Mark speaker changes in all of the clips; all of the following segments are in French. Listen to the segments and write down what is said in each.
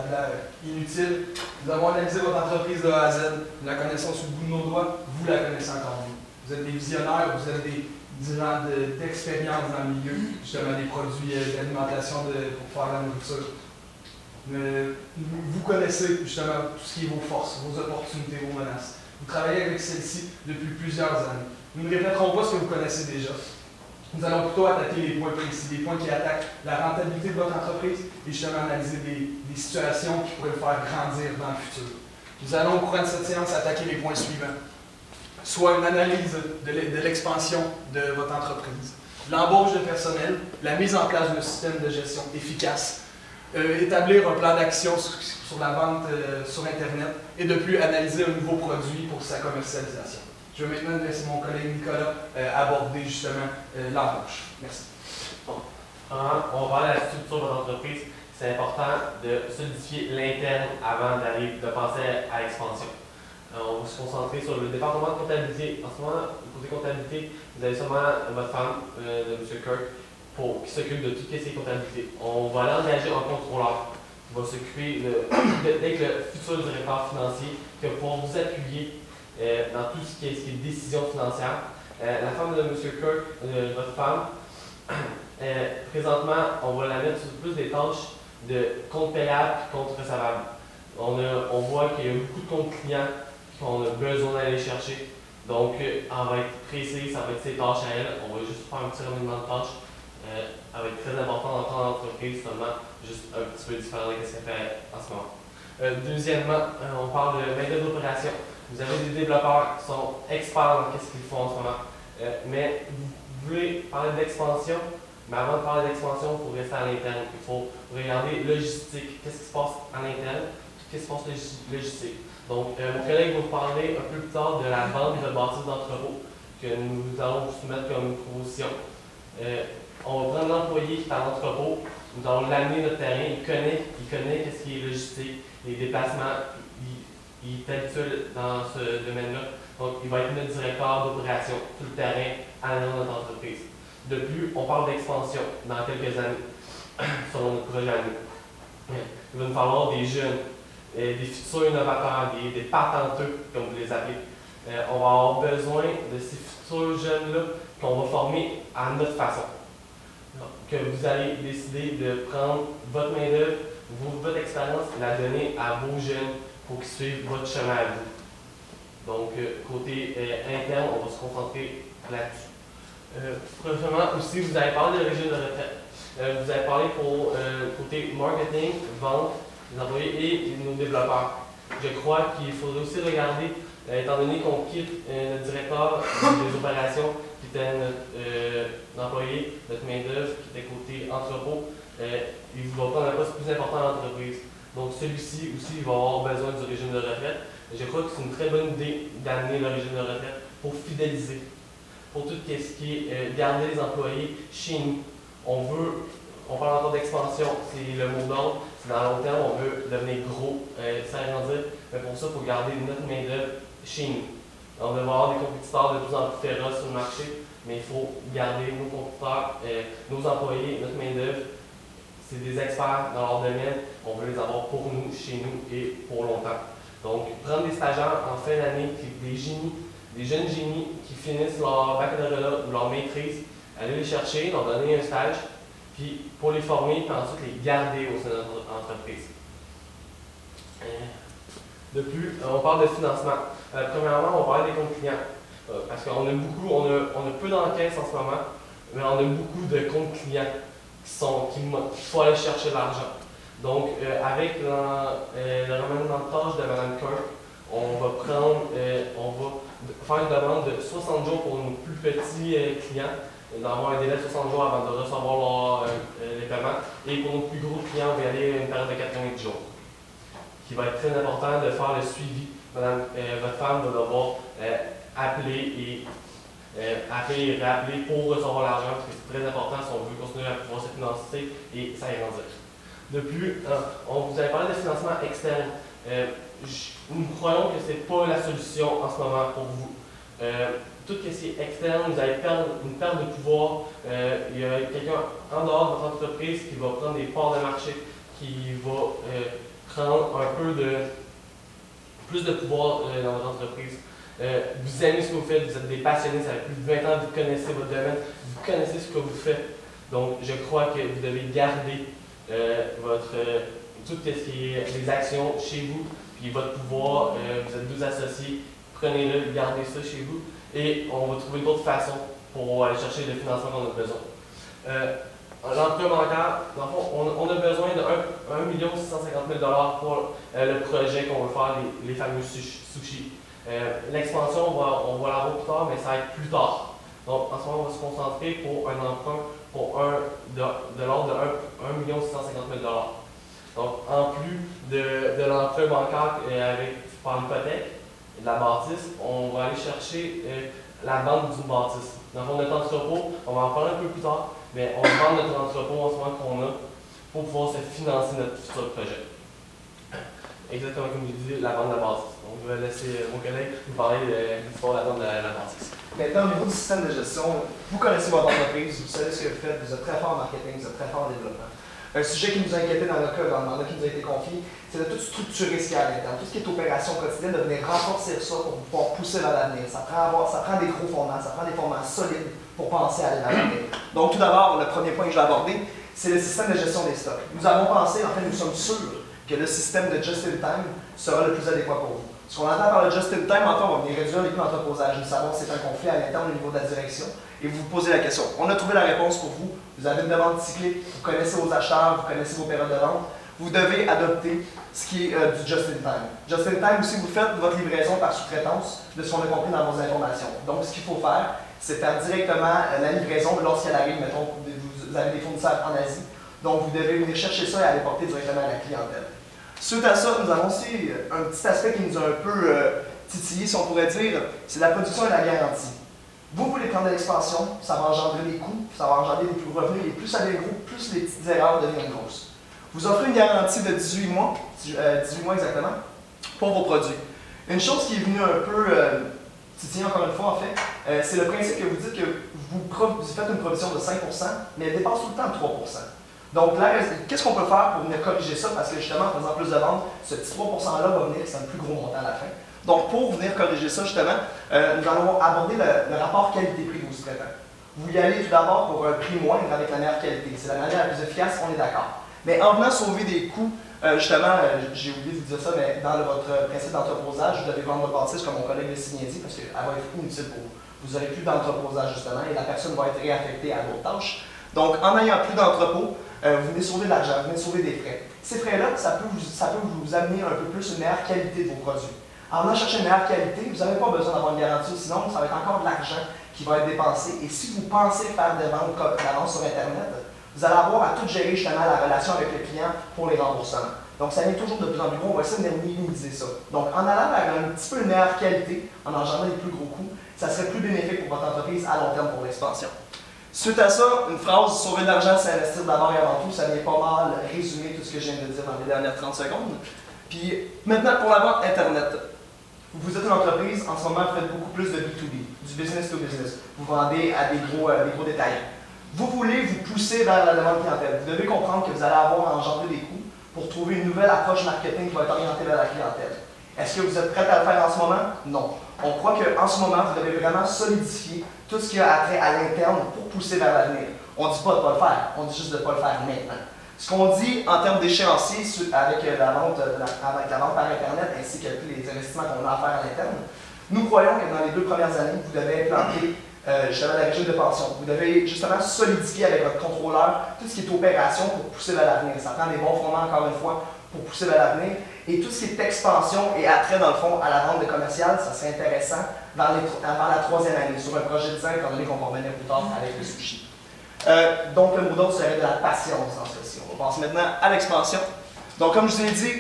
Speaker 1: blabla inutile. Nous avons analysé votre entreprise de A à Z, nous la connaissons sous le bout de nos doigts, vous la connaissez encore mieux. Vous êtes des visionnaires, vous avez des gens d'expérience dans le milieu, justement des produits d'alimentation pour faire la nourriture. Vous connaissez justement tout ce qui est vos forces, vos opportunités, vos menaces. Vous travaillez avec celles-ci depuis plusieurs années. Nous ne répéterons pas ce que vous connaissez déjà. Nous allons plutôt attaquer les points précis, des points qui attaquent la rentabilité de votre entreprise et justement analyser des situations qui pourraient le faire grandir dans le futur. Nous allons au cours de cette séance attaquer les points suivants. Soit une analyse de l'expansion de votre entreprise, l'embauche de personnel, la mise en place d'un système de gestion efficace, établir un plan d'action sur la vente sur Internet et de plus analyser un nouveau produit pour sa commercialisation. Je vais maintenant laisser mon collègue Nicolas aborder justement l'embauche. Merci.
Speaker 2: Bon. On va parler de la structure de votre entreprise. C'est important de solidifier l'interne avant de penser à l'expansion. On va se concentrer sur le département de comptabilité. En ce moment, côté comptabilité, vous avez sûrement votre femme, de M. Kirk, qui s'occupe de tout ce qui est comptabilité. On va l'engager en contrôleur qui va s'occuper d'être le futur directeur financier, qui va pouvoir vous appuyer dans tout ce qui est décision financière. La femme de M. Kirk, votre femme, présentement, on va la mettre sur plus des tâches de compte payable et compte recevable. On voit qu'il y a beaucoup de comptes clients qu'on a besoin d'aller chercher. Donc, elle va être précise, ça va être ses tâches à elle. On va juste faire un petit remaniement de tâches. Elle va être très important dans l'entreprise, seulement juste un petit peu différent de ce qu'elle fait en ce moment. Deuxièmement, on parle de main-d'œuvre d'opération. Vous avez des développeurs qui sont experts dans ce qu'ils font en ce moment. Mais vous voulez parler d'expansion, mais avant de parler d'expansion, il faut rester à l'interne. Il faut regarder logistique. Qu'est-ce qui se passe à l'interne? Qu'est-ce qui se passe logistique? Donc, mon collègue va vous parler un peu plus tard de la vente de bâtisses d'entrepôt que nous allons vous soumettre comme proposition. On va prendre l'employé qui est à l'entrepôt, nous allons l'amener notre terrain, il connaît ce qui est logistique, les déplacements, il est habitué dans ce domaine-là. Donc, il va être notre directeur d'opération sur le terrain à l'intérieur de notre entreprise. De plus, on parle d'expansion dans quelques années, selon notre projet à nous. Il va nous falloir des jeunes, des futurs innovateurs, des patenteux, comme vous les appelez. On va avoir besoin de ces futurs jeunes-là qu'on va former à notre façon. Donc, que vous allez décider de prendre votre main-d'œuvre, votre expérience et la donner à vos jeunes pour qu'ils suivent votre chemin à vous. Donc, côté interne, on va se concentrer là-dessus. Prochainement aussi, vous allez parler de régime de retraite. Vous allez parler pour côté marketing, vente, les employés et nos développeurs. Je crois qu'il faudrait aussi regarder, étant donné qu'on quitte notre directeur des opérations, qui était notre employé, notre main-d'œuvre, qui était côté entrepôt, il va prendre un poste plus important dans l'entreprise. Donc celui-ci aussi, il va avoir besoin du régime de retraite. Je crois que c'est une très bonne idée d'amener le régime de retraite pour fidéliser, pour tout ce qui est garder les employés chez nous. On parle encore d'expansion, c'est le mot d'ordre. Dans le long terme, on veut devenir gros, s'agrandir, mais pour ça, il faut garder notre main-d'œuvre chez nous. On va avoir des compétiteurs de plus en plus féroces sur le marché, mais il faut garder nos compétiteurs, nos employés, notre main-d'œuvre. C'est des experts dans leur domaine, on veut les avoir pour nous, chez nous et pour longtemps. Donc, prendre des stagiaires en fin d'année, des génies, des jeunes génies qui finissent leur baccalauréat ou leur maîtrise, aller les chercher, leur donner un stage, puis pour les former, puis ensuite les garder au sein de notre entreprise. De plus, on parle de financement. Premièrement, on parle des comptes clients. Parce qu'on a peu d'enquêtes en ce moment, mais on a beaucoup de comptes clients qu'il faut aller chercher de l'argent. Donc, avec le remaniement de tâches de Mme Kirk, on va faire une demande de 60 jours pour nos plus petits clients, d'avoir un délai de 60 jours avant de recevoir les paiements. Et pour nos plus gros clients, on va y aller à une période de 90 jours. Qui va être très important de faire le suivi. Votre femme va devoir appeler et réappeler pour recevoir l'argent, parce que c'est très important si on veut continuer à pouvoir se financer et s'agrandir. De plus, on vous avait parlé de financement externe. Nous croyons que ce n'est pas la solution en ce moment pour vous. Tout ce qui est externe, vous allez perdre une perte de pouvoir. Il y a quelqu'un en dehors de votre entreprise qui va prendre des parts de marché, qui va prendre un peu plus de pouvoir dans votre entreprise. Vous aimez ce que vous faites, vous êtes des passionnés, ça fait plus de 20 ans que vous connaissez votre domaine, vous connaissez ce que vous faites. Donc, je crois que vous devez garder tout ce qui est des actions chez vous, puis votre pouvoir, vous êtes 12 associés, prenez-le, gardez ça chez vous, et on va trouver d'autres façons pour aller chercher le financement qu'on a besoin. L'emprunt bancaire, dans le fond, on a besoin de 1 650 000 $ pour le projet qu'on veut faire, les fameux sushis. L'expansion, on va l'avoir plus tard, mais ça va être plus tard. Donc, en ce moment, on va se concentrer pour un emprunt de l'ordre de 1 650 000 $. Donc, en plus de l'emprunt bancaire par l'hypothèque et de la bâtisse, on va aller chercher la vente d'une bâtisse. Donc, notre entrepôt, on va en parler un peu plus tard, mais on vend notre entrepôt en ce moment qu'on a pour pouvoir se financer notre futur projet. Exactement comme je disais, la vente de la bâtisse. Donc, je vais laisser mon collègue nous parler de l'histoire de la vente de la bâtisse.
Speaker 3: Maintenant, au niveau du système de gestion, vous connaissez votre entreprise, vous savez ce que vous faites, vous êtes très fort en marketing, vous êtes très fort en développement. Un sujet qui nous a inquiété dans notre cas, dans le mandat qui nous a été confié, c'est de tout structurer ce qu'il y a à l'interne. Tout ce qui est opération quotidienne, de venir renforcer ça pour pouvoir pousser vers l'avenir. Ça prend des gros fondements, ça prend des fondements solides pour penser à aller vers l'avenir. Donc tout d'abord, le premier point que je vais aborder, c'est le système de gestion des stocks. Nous avons pensé, en fait, nous sommes sûrs que le système de just-in-time sera le plus adéquat pour vous. Ce qu'on entend par le just-in-time, en fait, on va venir réduire les coûts d'entreposage. Nous savons que c'est un conflit à l'interne au niveau de la direction. Et vous vous posez la question. On a trouvé la réponse pour vous. Vous avez une demande cyclique, vous connaissez vos acheteurs, vous connaissez vos périodes de vente. Vous devez adopter ce qui est du just-in-time. Just-in-time aussi, vous faites votre livraison par sous-traitance de ce qu'on a compris dans vos informations. Donc, ce qu'il faut faire, c'est faire directement la livraison lorsqu'elle arrive. Mettons, vous avez des fournisseurs en Asie. Donc, vous devez venir chercher ça et aller porter directement à la clientèle. Suite à ça, nous avons aussi un petit aspect qui nous a un peu titillé, si on pourrait dire, c'est la production et la garantie. Vous voulez prendre de l'expansion, ça va engendrer des coûts, ça va engendrer des plus revenus, et plus ça devient gros, plus les petites erreurs deviennent grosses. Vous offrez une garantie de 18 mois exactement, pour vos produits. Une chose qui est venue un peu titiller encore une fois en fait, c'est le principe que vous dites que vous faites une provision de 5%, mais elle dépasse tout le temps de 3%. Donc là, qu'est-ce qu'on peut faire pour venir corriger ça? Parce que justement, en faisant plus de ventes, ce petit 3%-là va venir, c'est un plus gros montant à la fin. Donc pour venir corriger ça, justement, nous allons aborder le rapport qualité-prix de vos sous-traitants. Vous y allez tout d'abord pour un prix moindre avec la meilleure qualité. C'est la manière la plus efficace, on est d'accord. Mais en venant sauver des coûts, justement, j'ai oublié de vous dire ça, mais dans votre principe d'entreposage, vous devez vendre votre bâtisse, comme mon collègue l'a si bien dit, parce qu'elle va être inutile pour vous. Vous n'aurez plus d'entreposage, justement, et la personne va être réaffectée à d'autres tâches. Donc, en n'ayant plus d'entrepôt, vous venez sauver de l'argent, vous venez sauver des frais. Ces frais-là, ça peut vous amener un peu plus une meilleure qualité de vos produits. En allant chercher une meilleure qualité, vous n'avez pas besoin d'avoir une garantie, sinon ça va être encore de l'argent qui va être dépensé. Et si vous pensez faire des ventes comme la vente sur Internet, vous allez avoir à tout gérer justement la relation avec le client pour les remboursements. Donc ça devient toujours de plus en plus gros, on va essayer de minimiser ça. Donc en allant vers un petit peu une meilleure qualité, en engendrant des plus gros coûts, ça serait plus bénéfique pour votre entreprise à long terme pour l'expansion. Suite à ça, une phrase, sauver de l'argent, c'est investir d'abord et avant tout, ça vient pas mal résumer tout ce que je viens de dire dans les dernières 30 secondes. Puis maintenant pour la vente Internet. Vous êtes une entreprise, en ce moment vous faites beaucoup plus de B2B, du business to business. Vous vendez à des gros détaillants. Vous voulez vous pousser vers la demande clientèle. Vous devez comprendre que vous allez avoir à engendrer des coûts pour trouver une nouvelle approche marketing qui va être orientée vers la clientèle. Est-ce que vous êtes prêt à le faire en ce moment? Non. On croit qu'en ce moment, vous devez vraiment solidifier tout ce qui a trait à l'interne pour pousser vers l'avenir. On ne dit pas de ne pas le faire, on dit juste de ne pas le faire maintenant. Ce qu'on dit en termes d'échéancier avec la vente par Internet ainsi que tous les investissements qu'on a à faire à l'interne, nous croyons que dans les 2 premières années, vous devez implanter justement la régime de pension. Vous devez justement solidifier avec votre contrôleur tout ce qui est opération pour pousser vers l'avenir. Ça prend des bons fondements, encore une fois, pour pousser vers l'avenir. Et tout ce qui est expansion et attrait, dans le fond, à la vente de commercial, ça serait intéressant vers la 3e année, sur un projet de 5, étant donné qu'on va revenir plus tard avec le sushi. Donc, le mot d'ordre serait de la patience dans ceci. On va passer maintenant à l'expansion. Donc, comme je vous ai dit,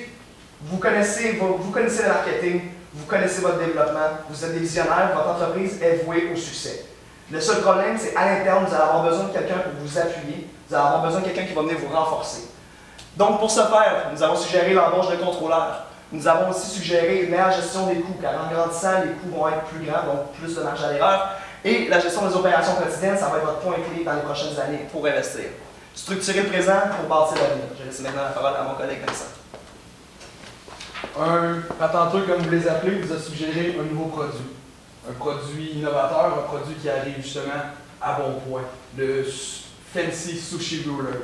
Speaker 3: vous connaissez le marketing, vous connaissez votre développement, vous êtes des visionnaires, votre entreprise est vouée au succès. Le seul problème, c'est à l'interne, vous allez avoir besoin de quelqu'un pour vous appuyer, vous allez avoir besoin de quelqu'un qui va venir vous renforcer. Donc, pour ce faire, nous avons suggéré l'embauche de contrôleurs. Nous avons aussi suggéré une meilleure gestion des coûts, car en grandissant, les coûts vont être plus grands, donc plus de marge à l'erreur. Et la gestion des opérations quotidiennes, ça va être votre point clé dans les prochaines années pour investir. Structurer le présent pour bâtir l'avenir. Je laisse maintenant la parole à mon collègue Vincent.
Speaker 1: Un patenteux, comme vous les appelez, vous a suggéré un nouveau produit. Un produit innovateur, un produit qui arrive justement à bon point. Le Fancy Sushi Roller.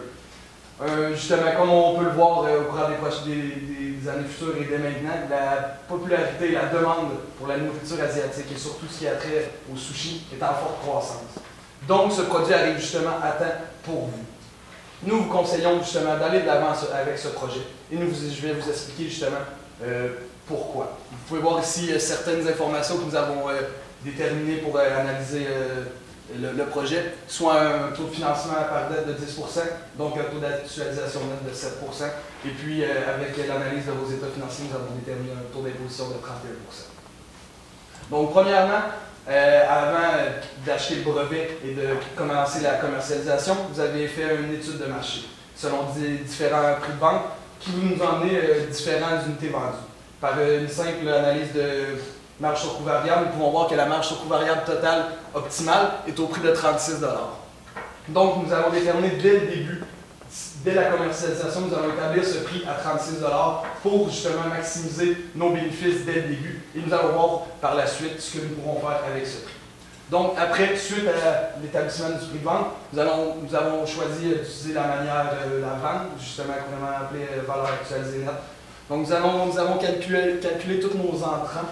Speaker 1: Justement, comme on peut le voir au cours des années futures et dès maintenant, la popularité et la demande pour la nourriture asiatique et surtout ce qui a trait au sushi est en forte croissance. Donc, ce produit arrive justement à temps pour vous. Nous vous conseillons justement d'aller de l'avant avec ce projet et je vais vous expliquer justement pourquoi. Vous pouvez voir ici certaines informations que nous avons déterminées pour analyser le projet, soit un taux de financement par dette de 10 %, donc un taux d'actualisation net de 7 % et puis avec l'analyse de vos états financiers, nous avons déterminé un taux d'imposition de 31 %. Donc premièrement, avant d'acheter le brevet et de commencer la commercialisation, vous avez fait une étude de marché selon différents prix de vente qui vous nous emmenez différentes unités vendues. Par une simple analyse de marge sur coût variable, nous pouvons voir que la marge sur coût variable totale optimale est au prix de 36 $. Donc nous avons déterminé dès le début, dès la commercialisation, nous allons établir ce prix à 36 $ pour justement maximiser nos bénéfices dès le début et nous allons voir par la suite ce que nous pourrons faire avec ce prix. Donc après, suite à l'établissement du prix de vente, nous avons choisi d'utiliser la manière de la vente, justement qu'on a appelé valeur actualisée nette. Donc nous avons calculé tous nos entrants,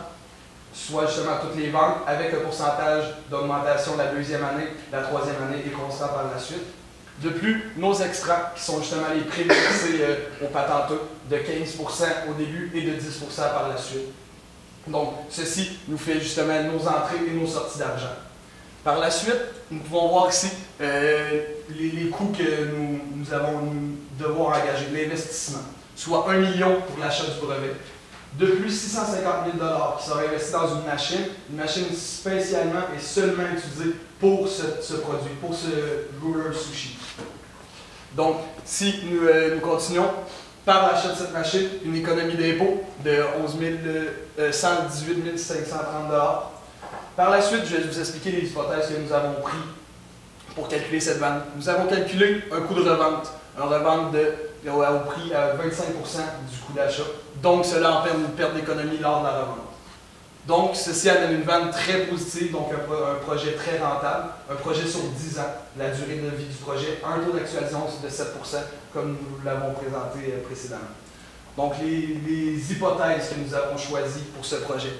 Speaker 1: soit justement toutes les ventes, avec un pourcentage d'augmentation la deuxième année, la troisième année et constant par la suite. De plus, nos extras, qui sont justement les primes versées aux patenteux, de 15 % au début et de 10 % par la suite. Donc, ceci nous fait justement nos entrées et nos sorties d'argent. Par la suite, nous pouvons voir ici les coûts que nous allons devoir engager, l'investissement, soit 1 million pour l'achat du brevet. De plus, 650 000 $ qui sera investi dans une machine spécialement et seulement utilisée pour ce produit, pour ce roller sushi. Donc, si nous continuons, par l'achat de cette machine, une économie d'impôt de 118 530 $. Par la suite, je vais vous expliquer les hypothèses que nous avons prises pour calculer cette vente. Nous avons calculé un coût de revente, au prix à 25 % du coût d'achat. Donc, cela en permet une perte d'économie lors de la revente. Donc, ceci amène une vente très positive, donc un projet très rentable, un projet sur 10 ans, la durée de vie du projet, un taux d'actualisation de 7 % comme nous l'avons présenté précédemment. Donc, les hypothèses que nous avons choisies pour ce projet,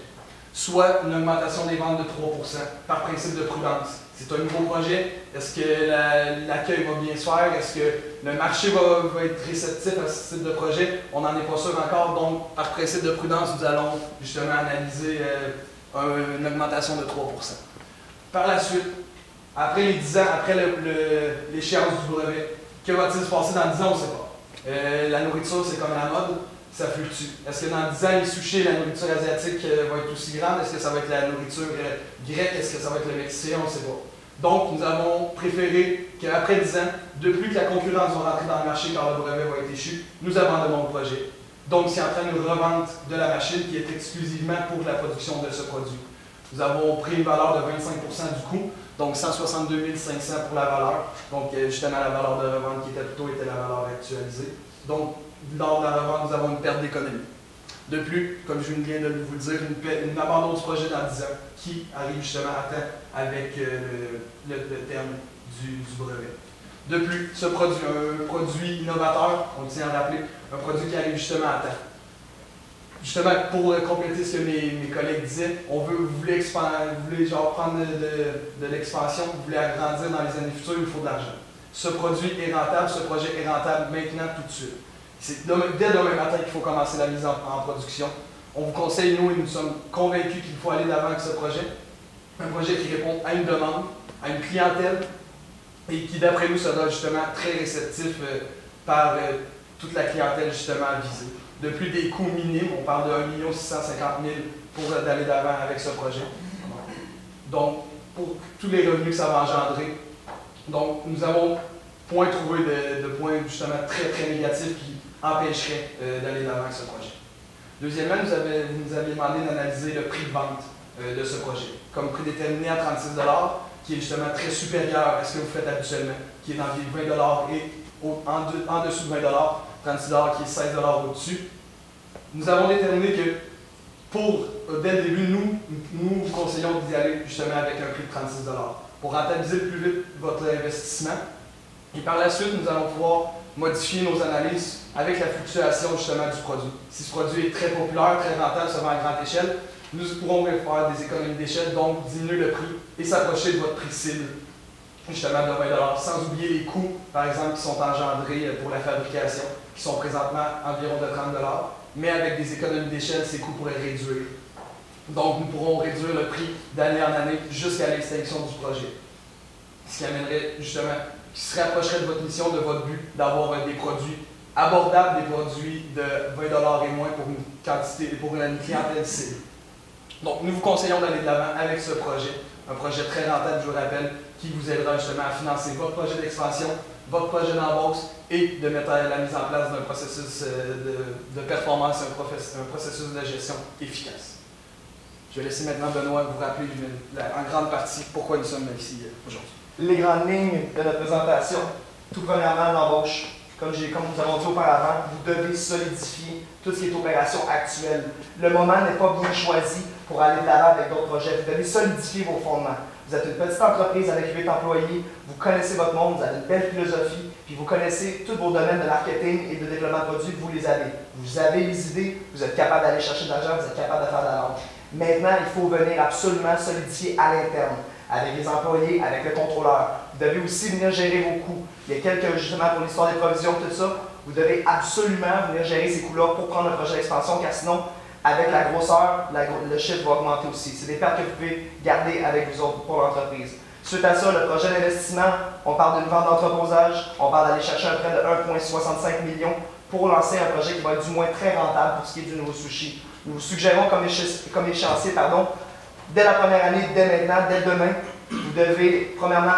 Speaker 1: soit une augmentation des ventes de 3 % par principe de prudence. C'est un nouveau projet. Est-ce que l'accueil va bien se faire? Est-ce que le marché va être réceptif à ce type de projet? On n'en est pas sûr encore. Donc, par principe de prudence, nous allons justement analyser une augmentation de 3 %. Par la suite, après les 10 ans, après l'échéance du brevet, que va-t-il se passer dans 10 ans? On ne sait pas. La nourriture, c'est comme la mode. Ça fluctue. Est-ce que dans 10 ans, les sushis et la nourriture asiatique vont être aussi grandes? Est-ce que ça va être la nourriture grecque? Est-ce que ça va être le mexicain? On ne sait pas. Donc, nous avons préféré qu'après 10 ans, depuis que la concurrence va rentrer dans le marché car le brevet va être échu, nous abandonnons le projet. Donc, c'est en train de revente de la machine qui est exclusivement pour la production de ce produit. Nous avons pris une valeur de 25 % du coût, donc 162 500 pour la valeur. Donc, justement, la valeur de revente qui était plus tôt était la valeur actualisée. Donc, lors de la revente, nous avons une perte d'économie. De plus, comme je viens de vous le dire, une abandon du projet dans 10 ans qui arrive justement à temps avec le terme du brevet. De plus, ce produit, un produit innovateur, on tient à rappeler, un produit qui arrive justement à temps. Justement, pour compléter ce que mes collègues disaient, vous voulez prendre de l'expansion, vous voulez agrandir dans les années futures, il faut de l'argent. Ce produit est rentable, ce projet est rentable maintenant tout de suite. C'est dès demain matin qu'il faut commencer la mise en production. On vous conseille, nous, et nous sommes convaincus qu'il faut aller de l'avant avec ce projet. Un projet qui répond à une demande, à une clientèle, et qui, d'après nous, sera justement très réceptif par toute la clientèle justement visée. De plus, des coûts minimes, on parle de 1 650 000 pour d'aller d'avant avec ce projet. Donc, pour tous les revenus que ça va engendrer. Donc, nous avons point trouvé de points justement très, très négatifs qui empêcherait d'aller de l'avant avec ce projet. Deuxièmement, vous nous avez demandé d'analyser le prix de vente de ce projet, comme prix déterminé à 36 $, qui est justement très supérieur à ce que vous faites habituellement, qui est dans les 20 $ et en dessous de 20 $, 36 $ qui est 16 $ au-dessus. Nous avons déterminé que dès le début, nous vous conseillons d'y aller justement avec un prix de 36 $, pour rentabiliser le plus vite votre investissement. Et par la suite, nous allons pouvoir modifier nos analyses avec la fluctuation justement du produit. Si ce produit est très populaire, très rentable, se vend à grande échelle, nous pourrons faire des économies d'échelle, donc diminuer le prix et s'approcher de votre prix cible, justement de 20 $, sans oublier les coûts, par exemple, qui sont engendrés pour la fabrication, qui sont présentement environ de 30 $, mais avec des économies d'échelle, ces coûts pourraient réduire. Donc, nous pourrons réduire le prix d'année en année jusqu'à l'extinction du projet. Ce qui amènerait justement, qui se rapprocherait de votre mission, de votre but, d'avoir des produits abordables, des produits de 20 $ et moins pour une quantité, pour une clientèle cible. Donc, nous vous conseillons d'aller de l'avant avec ce projet, un projet très rentable, je vous rappelle, qui vous aidera justement à financer votre projet d'expansion, votre projet d'embauche et de mettre la mise en place d'un processus de performance, un processus de gestion efficace. Je vais laisser maintenant Benoît vous rappeler en grande partie pourquoi nous sommes ici aujourd'hui.
Speaker 3: Les grandes lignes de notre présentation. Tout premièrement, l'embauche. Comme nous avons dit auparavant, vous devez solidifier tout ce qui est opération actuelle. Le moment n'est pas bien choisi pour aller de l'avant avec d'autres projets. Vous devez solidifier vos fondements. Vous êtes une petite entreprise avec 8 employés, vous connaissez votre monde, vous avez une belle philosophie, puis vous connaissez tous vos domaines de marketing et de développement de produits, vous les avez. Vous avez les idées, vous êtes capable d'aller chercher de l'argent, vous êtes capable de faire de la vente. Maintenant, il faut venir absolument solidifier à l'interne, avec les employés, avec le contrôleur. Vous devez aussi venir gérer vos coûts. Il y a quelques ajustements pour l'histoire des provisions, tout ça. Vous devez absolument venir gérer ces coûts-là pour prendre un projet d'expansion, car sinon, avec la grosseur, le chiffre va augmenter aussi. C'est des pertes que vous pouvez garder avec vous autres pour l'entreprise. Suite à ça, le projet d'investissement, on parle d'une vente d'entreposage, on parle d'aller chercher un prêt de 1,65 million pour lancer un projet qui va être du moins très rentable pour ce qui est du nouveau sushi. Nous vous suggérons comme échéancier, dès la première année, dès maintenant, dès demain, vous devez premièrement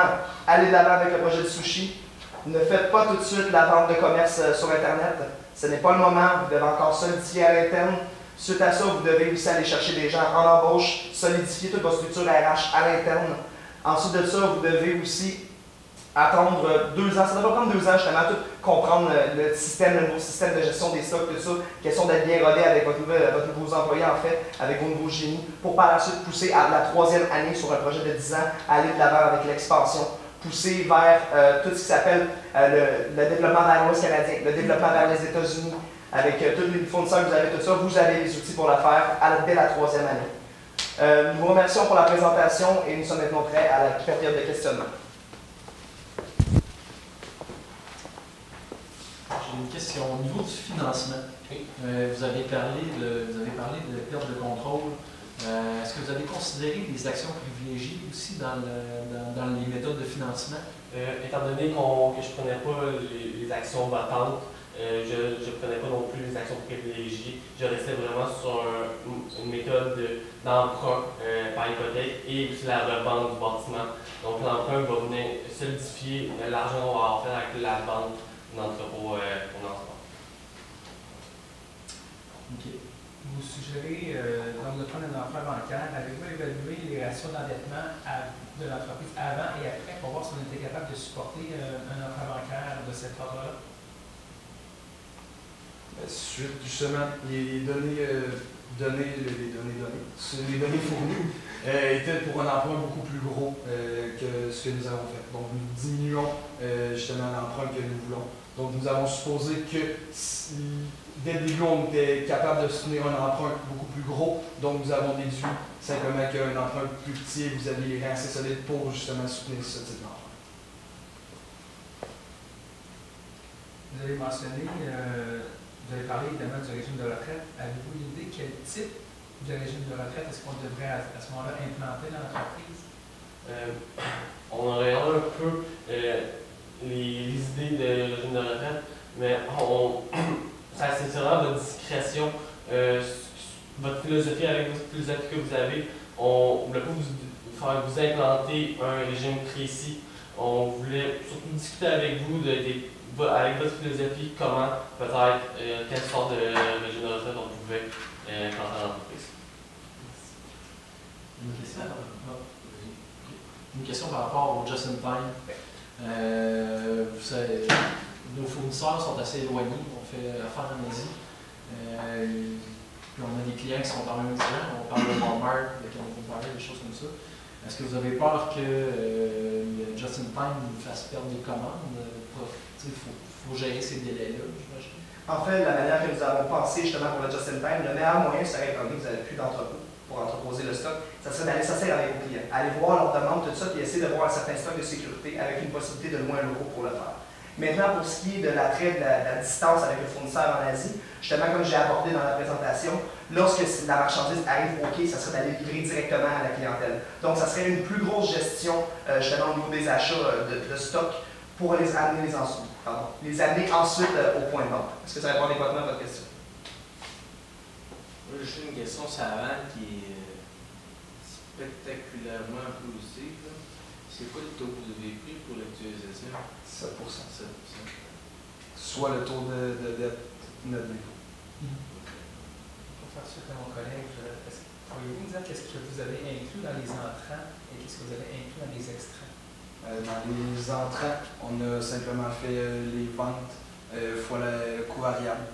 Speaker 3: aller de l'avant avec le projet de sushi. Ne faites pas tout de suite la vente de commerce sur Internet. Ce n'est pas le moment, vous devez encore solidifier à l'interne. Suite à ça, vous devez aussi aller chercher des gens en embauche, solidifier toute votre structure RH à l'interne. Ensuite de ça, vous devez aussi attendre 2 ans. Ça devrait prendre 2 ans justement à tout comprendre le système, le nouveau système de gestion des stocks, tout ça. Question d'être bien rodé avec votre nouveaux employés, en fait, avec vos nouveaux génies, pour par la suite pousser à la 3e année sur un projet de 10 ans, aller de l'avant avec l'expansion, pousser vers tout ce qui s'appelle le développement vers l'Ouest canadien, le développement vers les États-Unis, avec tous les fournisseurs que vous avez, tout ça, vous avez les outils pour le faire dès la 3e année. Nous vous remercions pour la présentation et nous sommes maintenant prêts à la période de questionnement.
Speaker 4: J'ai une question. Au niveau du financement, vous avez parlé de perte de contrôle. Est-ce que vous avez considéré des actions privilégiées aussi dans les méthodes de financement?
Speaker 2: Étant donné que je ne prenais pas les actions battantes, je ne prenais pas non plus les actions privilégiées. Je restais vraiment sur une méthode d'emprunt par hypothèque et aussi la revente du bâtiment. Donc l'emprunt va venir solidifier l'argent qu'on va avoir fait avec la vente d'entrepôt au lancement.
Speaker 4: Okay.
Speaker 5: Vous suggérez donc de prendre un emprunt bancaire. Avez-vous évalué les ratios d'endettement de l'entreprise avant et après pour voir si on était capable de supporter un emprunt bancaire de cette ordre-là?
Speaker 1: Suite justement, les données fournies étaient pour un emprunt beaucoup plus gros que ce que nous avons fait. Donc nous diminuons justement l'emprunt que nous voulons. Donc nous avons supposé que dès le début on était capable de soutenir un emprunt beaucoup plus gros. Donc nous avons déduit simplement qu'un emprunt plus petit, vous aviez les reins assez solides pour justement soutenir ce type d'emprunt.
Speaker 5: Vous avez mentionné, vous avez parlé évidemment du régime de retraite. Avez-vous une idée quel type de régime de retraite est-ce qu'on devrait à ce moment-là implanter dans l'entreprise?
Speaker 2: On aurait un peu les idées de régime de retraite, mais c'est vraiment votre discrétion, votre philosophie avec votre philosophie que vous avez. On ne voulait pas vous implanter un régime précis. On voulait surtout discuter avec vous avec votre philosophie, comment peut-être, quelle sorte de régime de retraite on pouvait implanter dans l'entreprise.
Speaker 4: Une question par rapport au just-in-time. Nos fournisseurs sont assez éloignés, on fait affaire en Asie. clients qui sont quand même différents. On parle de Walmart, de Canadian Tire, des choses comme ça. Est-ce que vous avez peur que le Just-in-Time vous fasse perdre des commandes? Il faut gérer ces délais-là, j'imagine.
Speaker 3: En fait, la manière que nous avons pensé justement pour le Just-in-Time, le meilleur moyen serait, étant donné que vous n'avez plus d'entrepôt pour entreposer le stock, ça serait d'aller s'asseoir avec vos clients, aller voir leur demande, tout ça, puis essayer de voir un certain stock de sécurité avec une possibilité de louer un locaux pour le faire. Maintenant, pour ce qui est de l'attrait de la distance avec le fournisseur en Asie, justement, comme j'ai abordé dans la présentation, lorsque la marchandise arrive au quai, ça serait d'aller livrer directement à la clientèle. Donc, ça serait une plus grosse gestion, justement, au niveau des achats de stock pour les amener ensuite au point de vente. Est-ce que ça répond adéquatement à votre question?
Speaker 6: Moi, j'ai une question sur la vente qui est spectaculairement positive. C'est quoi le taux que vous avez pris pour l'actualisation?
Speaker 1: 7%.
Speaker 6: 7%.
Speaker 1: Soit le taux de dette net des taux.
Speaker 5: Pour faire suite à mon collègue, pourriez-vous me dire qu'est-ce que vous avez inclus dans les entrants et qu'est-ce que vous avez inclus dans les extraits?
Speaker 1: Dans les entrants, on a simplement fait les ventes fois le coût variable.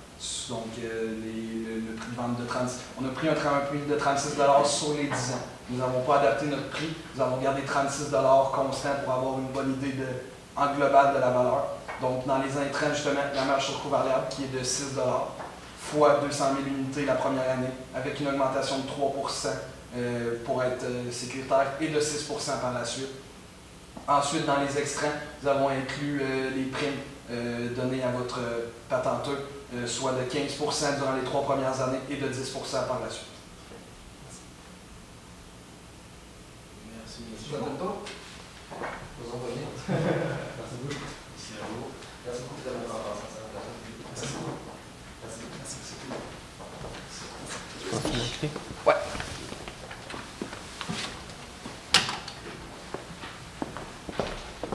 Speaker 1: Donc, le prix de vente de 36. On a pris un prix de 36 $ sur les 10 ans. Nous n'avons pas adapté notre prix. Nous avons gardé 36 $ constant pour avoir une bonne idée en global de la valeur. Donc, dans les intrants, justement, la marge sur coût variable qui est de 6 $ fois 200 000 unités la première année, avec une augmentation de 3% pour être sécuritaire et de 6% par la suite. Ensuite, dans les extraits, nous avons inclus les primes données à votre patenteur, soit de 15% durant les 3 premières années et de 10% par la suite.
Speaker 6: Merci,
Speaker 3: Vous
Speaker 6: monsieur.
Speaker 3: avez le tour? Vous en revenez. Merci beaucoup.
Speaker 6: Merci à vous.
Speaker 3: Merci beaucoup de votre attention. Merci beaucoup. Merci.
Speaker 2: Tu continues à écouter?
Speaker 1: Ouais.